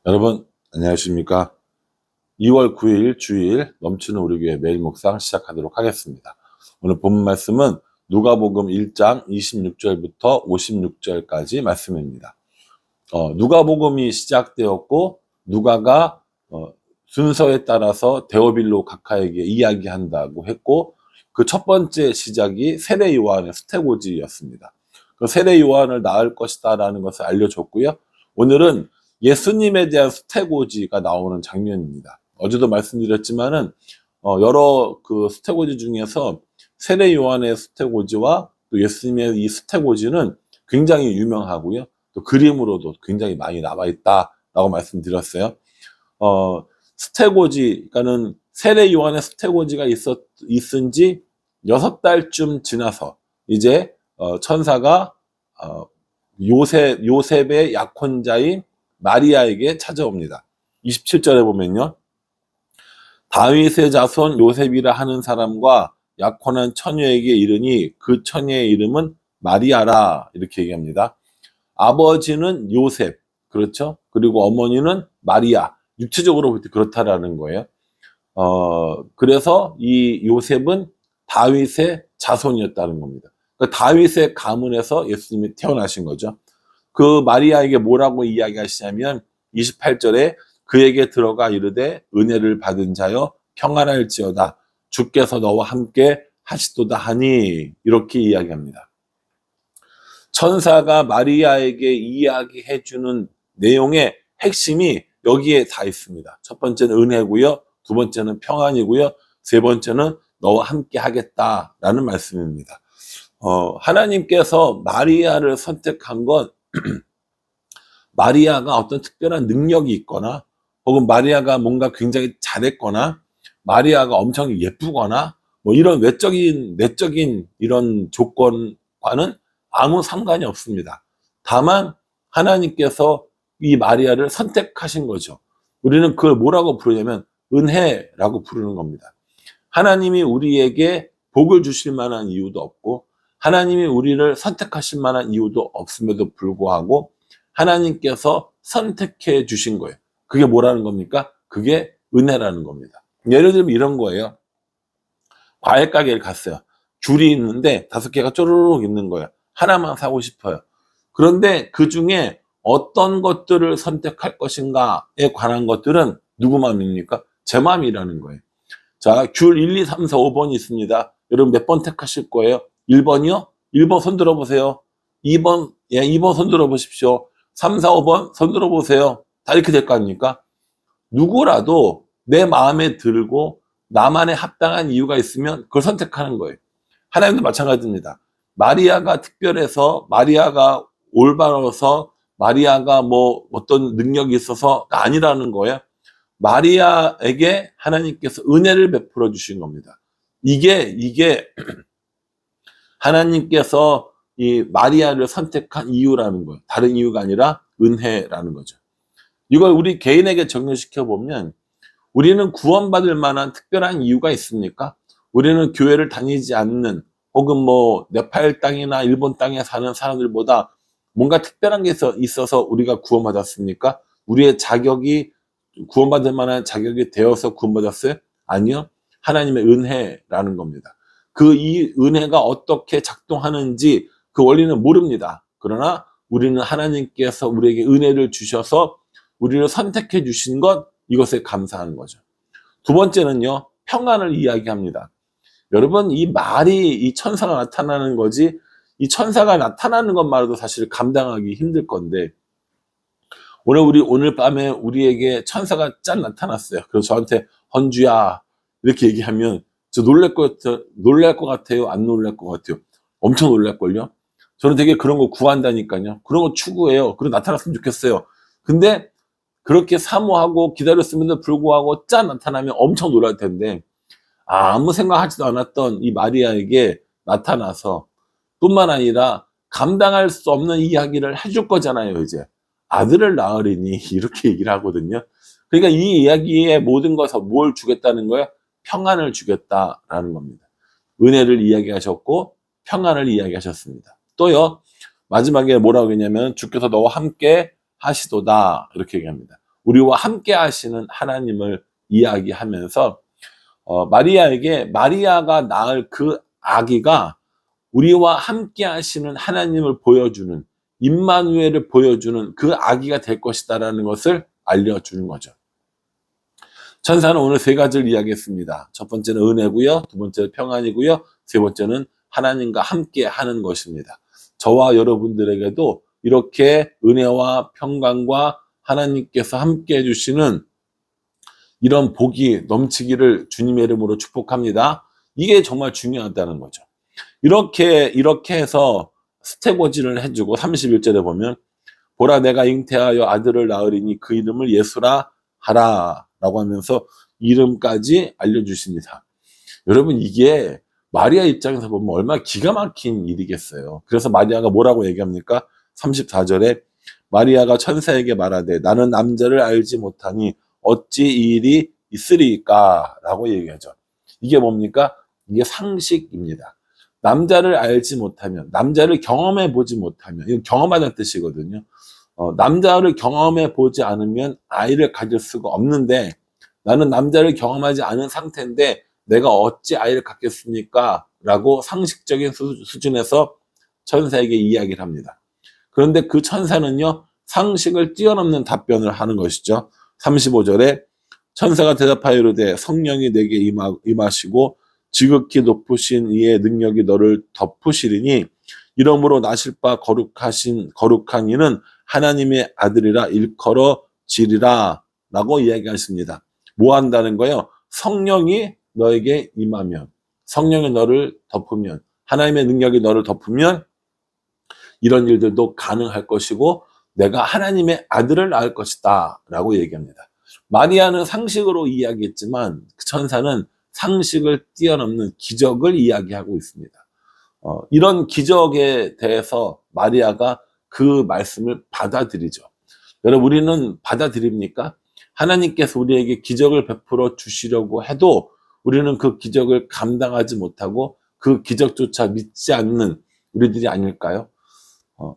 여러분 안녕하십니까? 2월 9일 주일 넘치는 우리 교회 매일 묵상 시작하도록 하겠습니다. 오늘 본문 말씀은 누가복음 1장 26절부터 56절까지 말씀입니다. 누가복음이 시작되었고 누가가 순서에 따라서 데오빌로 각하에게 이야기한다고 했고, 그 첫 번째 시작이 세례 요한의 수태고지였습니다. 그 세례 요한을 낳을 것이다 라는 것을 알려줬고요. 오늘은 예수님에 대한 수태고지가 나오는 장면입니다. 어제도 말씀드렸지만은 여러 그 수태고지 중에서 세례 요한의 수태고지와 또 예수님의 이 수태고지는 굉장히 유명하고요. 또 그림으로도 굉장히 많이 남아 있다라고 말씀드렸어요. 수태고지, 그러니까는 세례 요한의 수태고지가 있은 지 6달쯤 지나서 이제 천사가 요셉의 약혼자인 마리아에게 찾아옵니다. 27절에 보면요. 다윗의 자손 요셉이라 하는 사람과 약혼한 처녀에게 이르니 그 처녀의 이름은 마리아라, 이렇게 얘기합니다. 아버지는 요셉, 그렇죠? 그리고 어머니는 마리아. 육체적으로 볼 때 그렇다라는 거예요. 그래서 이 요셉은 다윗의 자손이었다는 겁니다. 그러니까 다윗의 가문에서 예수님이 태어나신 거죠. 그 마리아에게 뭐라고 이야기하시냐면 28절에 그에게 들어가 이르되 은혜를 받은 자여 평안할지어다 주께서 너와 함께 하시도다 하니, 이렇게 이야기합니다. 천사가 마리아에게 이야기해 주는 내용의 핵심이 여기에 다 있습니다. 첫 번째는 은혜고요, 두 번째는 평안이고요, 세 번째는 너와 함께 하겠다라는 말씀입니다. 하나님께서 마리아를 선택한 건 마리아가 어떤 특별한 능력이 있거나, 혹은 마리아가 뭔가 굉장히 잘했거나, 마리아가 엄청 예쁘거나, 뭐 이런 내적인 이런 조건과는 아무 상관이 없습니다. 다만 하나님께서 이 마리아를 선택하신 거죠. 우리는 그걸 뭐라고 부르냐면 은혜라고 부르는 겁니다. 하나님이 우리에게 복을 주실 만한 이유도 없고, 하나님이 우리를 선택하실 만한 이유도 없음에도 불구하고 하나님께서 선택해 주신 거예요. 그게 뭐라는 겁니까? 그게 은혜라는 겁니다. 예를 들면 이런 거예요. 과일 가게를 갔어요. 줄이 있는데 5개가 쪼르륵 있는 거예요. 하나만 사고 싶어요. 그런데 그 중에 어떤 것들을 선택할 것인가에 관한 것들은 누구 마음입니까? 제 마음이라는 거예요. 자, 줄 1, 2, 3, 4, 5번이 있습니다. 여러분 몇 번 택하실 거예요? 1번이요? 1번 손 들어보세요. 2번, 2번 손 들어보십시오. 3, 4, 5번 손 들어보세요. 다 이렇게 될 거 아닙니까? 누구라도 내 마음에 들고 나만의 합당한 이유가 있으면 그걸 선택하는 거예요. 하나님도 마찬가지입니다. 마리아가 특별해서, 마리아가 올바라서, 마리아가 뭐 어떤 능력이 있어서가 아니라는 거예요. 마리아에게 하나님께서 은혜를 베풀어 주신 겁니다. 이게 하나님께서 이 마리아를 선택한 이유라는 거예요. 다른 이유가 아니라 은혜라는 거죠. 이걸 우리 개인에게 적용시켜 보면, 우리는 구원받을 만한 특별한 이유가 있습니까? 우리는 교회를 다니지 않는, 혹은 뭐 네팔 땅이나 일본 땅에 사는 사람들보다 뭔가 특별한 게 있어서 우리가 구원받았습니까? 우리의 자격이, 구원받을 만한 자격이 되어서 구원받았어요? 아니요. 하나님의 은혜라는 겁니다. 이 은혜가 어떻게 작동하는지 그 원리는 모릅니다. 그러나 우리는 하나님께서 우리에게 은혜를 주셔서 우리를 선택해 주신 것, 이것에 감사하는 거죠. 두 번째는요, 평안을 이야기합니다. 여러분, 이 천사가 나타나는 거지, 이 천사가 나타나는 것만으로도 사실 감당하기 힘들 건데, 오늘 밤에 우리에게 천사가 짠 나타났어요. 그래서 저한테 헌주야 이렇게 얘기하면 저 놀랄 것 같아요? 안 놀랄 것 같아요? 엄청 놀랄걸요? 저는 되게 그런 거 구한다니까요. 그런 거 추구해요. 그리고 나타났으면 좋겠어요. 근데 그렇게 사모하고 기다렸음에도 불구하고 짠 나타나면 엄청 놀랄 텐데, 아무 생각하지도 않았던 이 마리아에게 나타나서 뿐만 아니라 감당할 수 없는 이야기를 해줄 거잖아요. 이제 아들을 낳으리니 이렇게 얘기를 하거든요. 그러니까 이 이야기의 모든 것을 뭘 주겠다는 거예요? 평안을 주겠다라는 겁니다. 은혜를 이야기하셨고 평안을 이야기하셨습니다. 또요, 마지막에 뭐라고 했냐면 주께서 너와 함께 하시도다, 이렇게 얘기합니다. 우리와 함께 하시는 하나님을 이야기하면서 마리아에게 마리아가 낳을 그 아기가 우리와 함께 하시는 하나님을 보여주는 임마누엘을 보여주는 그 아기가 될 것이다라는 것을 알려주는 거죠. 천사는 오늘 세 가지를 이야기했습니다. 첫 번째는 은혜고요, 두 번째는 평안이고요, 세 번째는 하나님과 함께 하는 것입니다. 저와 여러분들에게도 이렇게 은혜와 평강과 하나님께서 함께 해주시는 이런 복이 넘치기를 주님의 이름으로 축복합니다. 이게 정말 중요하다는 거죠. 이렇게 해서 스테고지를 해주고 31절에 보면 보라 내가 잉태하여 아들을 낳으리니 그 이름을 예수라 하라 라고 하면서 이름까지 알려주십니다. 여러분 이게 마리아 입장에서 보면 얼마나 기가 막힌 일이겠어요. 그래서 마리아가 뭐라고 얘기합니까? 34절에 마리아가 천사에게 말하되 나는 남자를 알지 못하니 어찌 이 일이 있으리까 라고 얘기하죠. 이게 뭡니까? 이게 상식입니다. 남자를 알지 못하면, 남자를 경험해 보지 못하면, 이건 경험하다는 뜻이거든요. 남자를 경험해 보지 않으면 아이를 가질 수가 없는데 나는 남자를 경험하지 않은 상태인데 내가 어찌 아이를 갖겠습니까? 라고 상식적인 수준에서 천사에게 이야기를 합니다. 그런데 그 천사는요, 상식을 뛰어넘는 답변을 하는 것이죠. 35절에 천사가 대답하여 이르되 성령이 내게 임하시고 지극히 높으신 이의 능력이 너를 덮으시리니 이러므로 나실 바 거룩한 이는 하나님의 아들이라 일컬어지리라 라고 이야기하십니다. 뭐 한다는 거예요? 성령이 너에게 임하면, 성령이 너를 덮으면, 하나님의 능력이 너를 덮으면 이런 일들도 가능할 것이고 내가 하나님의 아들을 낳을 것이다 라고 얘기합니다. 마리아는 상식으로 이야기했지만 그 천사는 상식을 뛰어넘는 기적을 이야기하고 있습니다. 이런 기적에 대해서 마리아가 그 말씀을 받아들이죠. 여러분 우리는 받아들입니까? 하나님께서 우리에게 기적을 베풀어 주시려고 해도 우리는 그 기적을 감당하지 못하고 그 기적조차 믿지 않는 우리들이 아닐까요?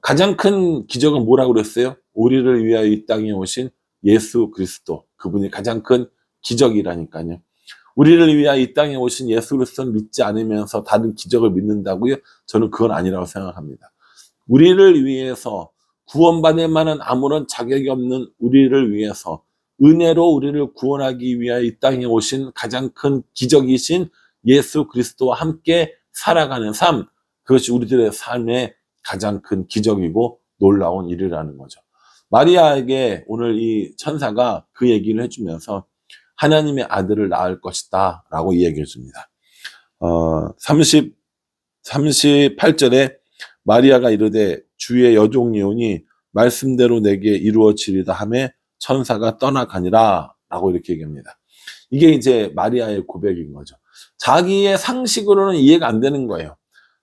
가장 큰 기적은 뭐라고 그랬어요? 우리를 위하여 이 땅에 오신 예수 그리스도, 그분이 가장 큰 기적이라니까요. 우리를 위하여 이 땅에 오신 예수 그리스도를 믿지 않으면서 다른 기적을 믿는다고요? 저는 그건 아니라고 생각합니다. 우리를 위해서 구원받을 만한 아무런 자격이 없는 우리를 위해서 은혜로 우리를 구원하기 위하여 이 땅에 오신 가장 큰 기적이신 예수 그리스도와 함께 살아가는 삶, 그것이 우리들의 삶의 가장 큰 기적이고 놀라운 일이라는 거죠. 마리아에게 오늘 이 천사가 그 얘기를 해주면서 하나님의 아들을 낳을 것이다 라고 이야기해 줍니다. 38절에 마리아가 이르되 주의 여종이오니 말씀대로 내게 이루어지리다 하매 천사가 떠나가니라 라고 이렇게 얘기합니다. 이게 이제 마리아의 고백인 거죠. 자기의 상식으로는 이해가 안 되는 거예요.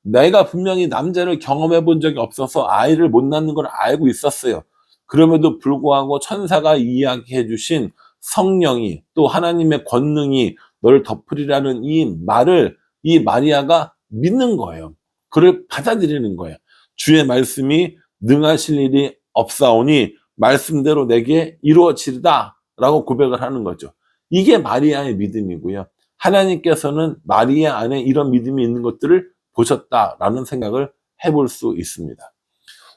내가 분명히 남자를 경험해 본 적이 없어서 아이를 못 낳는 걸 알고 있었어요. 그럼에도 불구하고 천사가 이야기해 주신 성령이 또 하나님의 권능이 너를 덮으리라는 이 말을 이 마리아가 믿는 거예요. 그를 받아들이는 거예요. 주의 말씀이 능하실 일이 없사오니 말씀대로 내게 이루어지리다 라고 고백을 하는 거죠. 이게 마리아의 믿음이고요. 하나님께서는 마리아 안에 이런 믿음이 있는 것들을 보셨다라는 생각을 해볼 수 있습니다.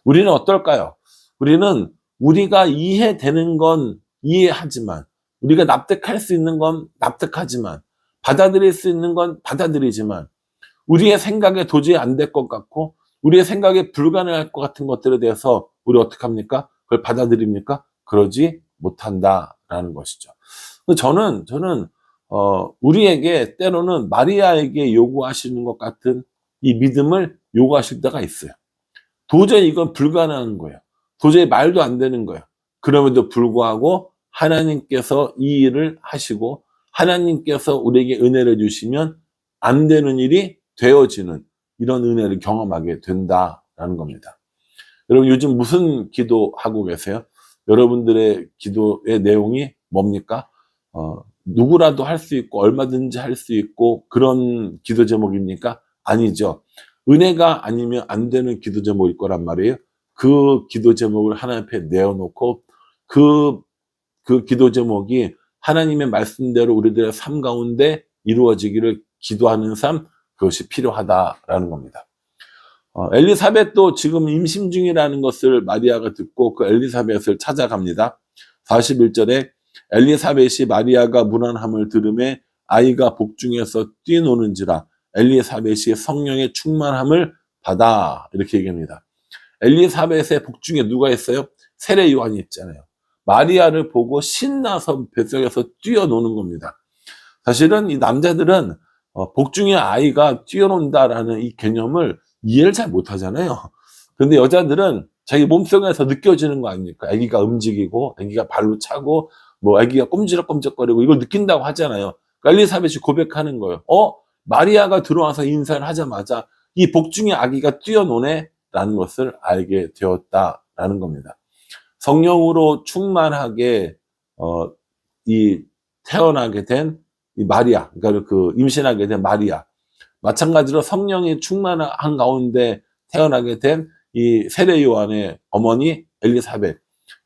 우리는 어떨까요? 우리는 우리가 이해되는 건 이해하지만, 우리가 납득할 수 있는 건 납득하지만, 받아들일 수 있는 건 받아들이지만, 우리의 생각에 도저히 안 될 것 같고 우리의 생각에 불가능할 것 같은 것들에 대해서 우리 어떻게 합니까? 그걸 받아들입니까? 그러지 못한다라는 것이죠. 저는 우리에게 때로는 마리아에게 요구하시는 것 같은 이 믿음을 요구하실 때가 있어요. 도저히 이건 불가능한 거예요. 도저히 말도 안 되는 거예요. 그럼에도 불구하고 하나님께서 이 일을 하시고 하나님께서 우리에게 은혜를 주시면 안 되는 일이 되어지는 이런 은혜를 경험하게 된다라는 겁니다. 여러분 요즘 무슨 기도하고 계세요? 여러분들의 기도의 내용이 뭡니까? 누구라도 할 수 있고 얼마든지 할 수 있고 그런 기도 제목입니까? 아니죠. 은혜가 아니면 안 되는 기도 제목일 거란 말이에요. 그 기도 제목을 하나님 앞에 내어놓고 그 그 기도 제목이 하나님의 말씀대로 우리들의 삶 가운데 이루어지기를 기도하는 삶, 그것이 필요하다라는 겁니다. 엘리사벳도 지금 임신 중이라는 것을 마리아가 듣고 그 엘리사벳을 찾아갑니다. 41절에 엘리사벳이 마리아가 문안함을 들음에 아이가 복중에서 뛰노는지라 엘리사벳이 성령의 충만함을 받아, 이렇게 얘기합니다. 엘리사벳의 복중에 누가 있어요? 세례 요한이 있잖아요. 마리아를 보고 신나서 뱃속에서 뛰어노는 겁니다. 사실은 이 남자들은 복중의 아이가 뛰어논다라는 이 개념을 이해를 잘 못하잖아요. 그런데 여자들은 자기 몸속에서 느껴지는 거 아닙니까? 아기가 움직이고 아기가 발로 차고 뭐 아기가 꼼지락꼼지락거리고 이걸 느낀다고 하잖아요. 그러니까 엘리사벳이 고백하는 거예요. 마리아가 들어와서 인사를 하자마자 이 복중의 아기가 뛰어노네 라는 것을 알게 되었다라는 겁니다. 성령으로 충만하게 이 태어나게 된 이 마리아, 그러니까 그 임신하게 된 마리아, 마찬가지로 성령이 충만한 가운데 태어나게 된 이 세례 요한의 어머니 엘리사벳,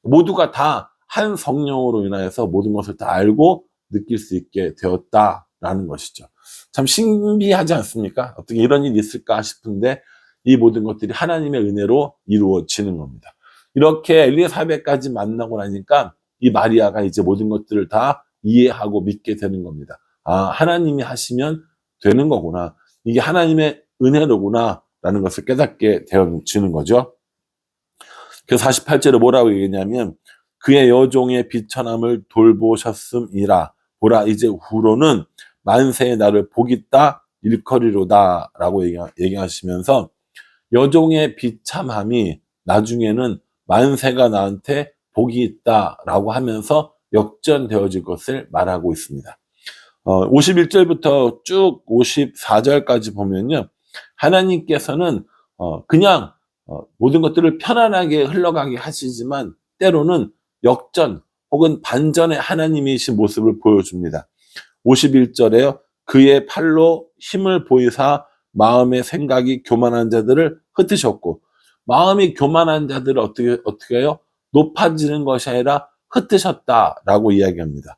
모두가 다 한 성령으로 인하여서 모든 것을 다 알고 느낄 수 있게 되었다라는 것이죠. 참 신비하지 않습니까? 어떻게 이런 일이 있을까 싶은데 이 모든 것들이 하나님의 은혜로 이루어지는 겁니다. 이렇게 엘리사벳까지 만나고 나니까 이 마리아가 이제 모든 것들을 다 이해하고 믿게 되는 겁니다. 하나님이 하시면 되는 거구나. 이게 하나님의 은혜로구나 라는 것을 깨닫게 되어지는 거죠. 그래서 48절에 뭐라고 얘기했냐면 그의 여종의 비천함을 돌보셨음이라. 보라 이제 후로는 만세의 나를 복있다 일컬이로다 라고 얘기하시면서 여종의 비참함이 나중에는 만세가 나한테 복이 있다라고 하면서 역전되어질 것을 말하고 있습니다. 51절부터 쭉 54절까지 보면요. 하나님께서는 그냥 모든 것들을 편안하게 흘러가게 하시지만 때로는 역전 혹은 반전의 하나님이신 모습을 보여줍니다. 51절에요. 그의 팔로 힘을 보이사 마음의 생각이 교만한 자들을 흩으셨고, 마음이 교만한 자들을 어떻게 해요? 높아지는 것이 아니라 흩으셨다라고 이야기합니다.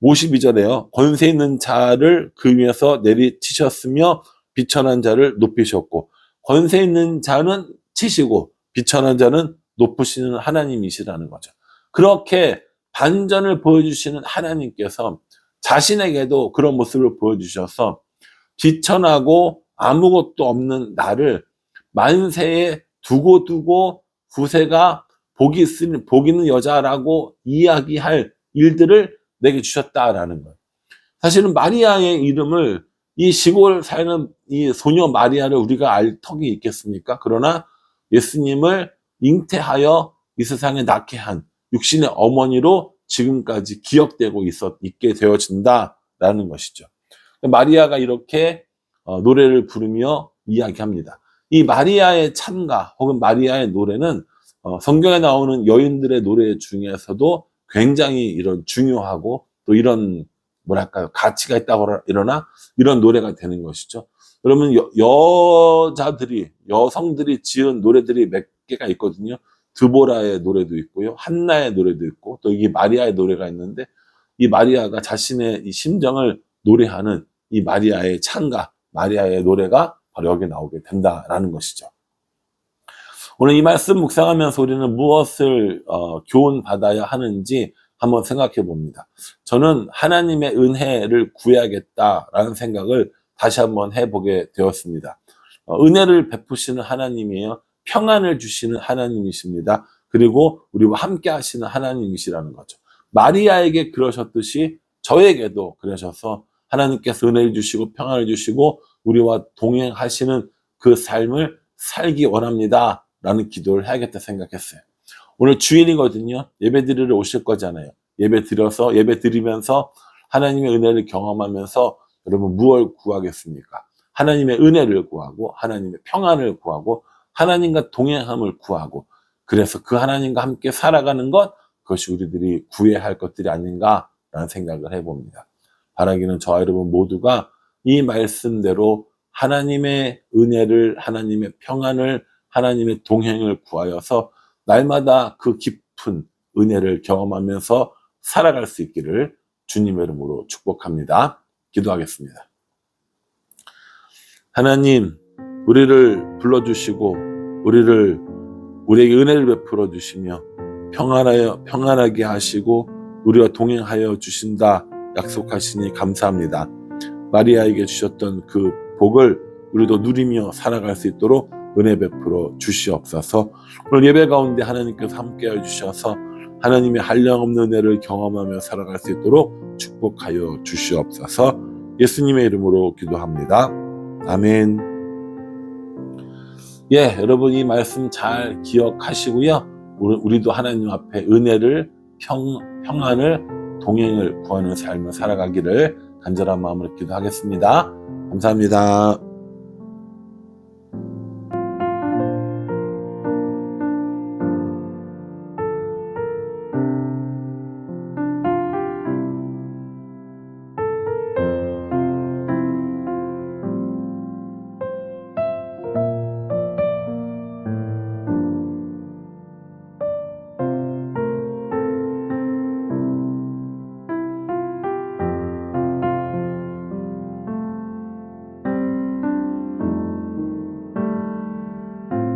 52절에요. 권세 있는 자를 그 위에서 내리치셨으며 비천한 자를 높이셨고, 권세 있는 자는 치시고 비천한 자는 높으시는 하나님이시라는 거죠. 그렇게 반전을 보여주시는 하나님께서 자신에게도 그런 모습을 보여주셔서 비천하고 아무것도 없는 나를 만세에 두고 후세가 복이 있는 여자라고 이야기할 일들을 내게 주셨다라는 거예요. 사실은 마리아의 이름을 이 시골 사는 이 소녀 마리아를 우리가 알 턱이 있겠습니까? 그러나 예수님을 잉태하여 이 세상에 낳게 한 육신의 어머니로 지금까지 기억되고 있게 되어진다라는 것이죠. 마리아가 이렇게 노래를 부르며 이야기합니다. 이 마리아의 찬가 혹은 마리아의 노래는 성경에 나오는 여인들의 노래 중에서도 굉장히 이런 중요하고 또 이런 뭐랄까요 가치가 있다고 이러나 이런 노래가 되는 것이죠. 그러면 여성들이 지은 노래들이 몇 개가 있거든요. 드보라의 노래도 있고요, 한나의 노래도 있고 또 이게 마리아의 노래가 있는데 이 마리아가 자신의 이 심정을 노래하는 이 마리아의 찬가, 마리아의 노래가 바로 여기 나오게 된다라는 것이죠. 오늘 이 말씀 묵상하면서 우리는 무엇을 교훈받아야 하는지 한번 생각해 봅니다. 저는 하나님의 은혜를 구해야겠다라는 생각을 다시 한번 해보게 되었습니다. 은혜를 베푸시는 하나님이에요. 평안을 주시는 하나님이십니다. 그리고 우리와 함께 하시는 하나님이시라는 거죠. 마리아에게 그러셨듯이 저에게도 그러셔서 하나님께서 은혜를 주시고 평안을 주시고 우리와 동행하시는 그 삶을 살기 원합니다 라는 기도를 해야겠다 생각했어요. 오늘 주일이거든요. 예배 드리러 오실 거잖아요. 예배 드리면서 하나님의 은혜를 경험하면서 여러분 무엇을 구하겠습니까? 하나님의 은혜를 구하고 하나님의 평안을 구하고 하나님과 동행함을 구하고, 그래서 그 하나님과 함께 살아가는 것, 그것이 우리들이 구해야 할 것들이 아닌가라는 생각을 해봅니다. 바라기는 저와 여러분 모두가 이 말씀대로 하나님의 은혜를, 하나님의 평안을, 하나님의 동행을 구하여서 날마다 그 깊은 은혜를 경험하면서 살아갈 수 있기를 주님의 이름으로 축복합니다. 기도하겠습니다. 하나님, 우리를 불러주시고 우리에게 은혜를 베풀어 주시며 평안하게 하시고 우리와 동행하여 주신다 약속하시니 감사합니다. 마리아에게 주셨던 그 복을 우리도 누리며 살아갈 수 있도록 은혜 베풀어 주시옵소서. 오늘 예배 가운데 하나님께서 함께하여 주셔서 하나님의 한량없는 은혜를 경험하며 살아갈 수 있도록 축복하여 주시옵소서. 예수님의 이름으로 기도합니다. 아멘. 예, 여러분 이 말씀 잘 기억하시고요. 우리도 하나님 앞에 은혜를, 평안을, 동행을 구하는 삶을 살아가기를 간절한 마음으로 기도하겠습니다. 감사합니다.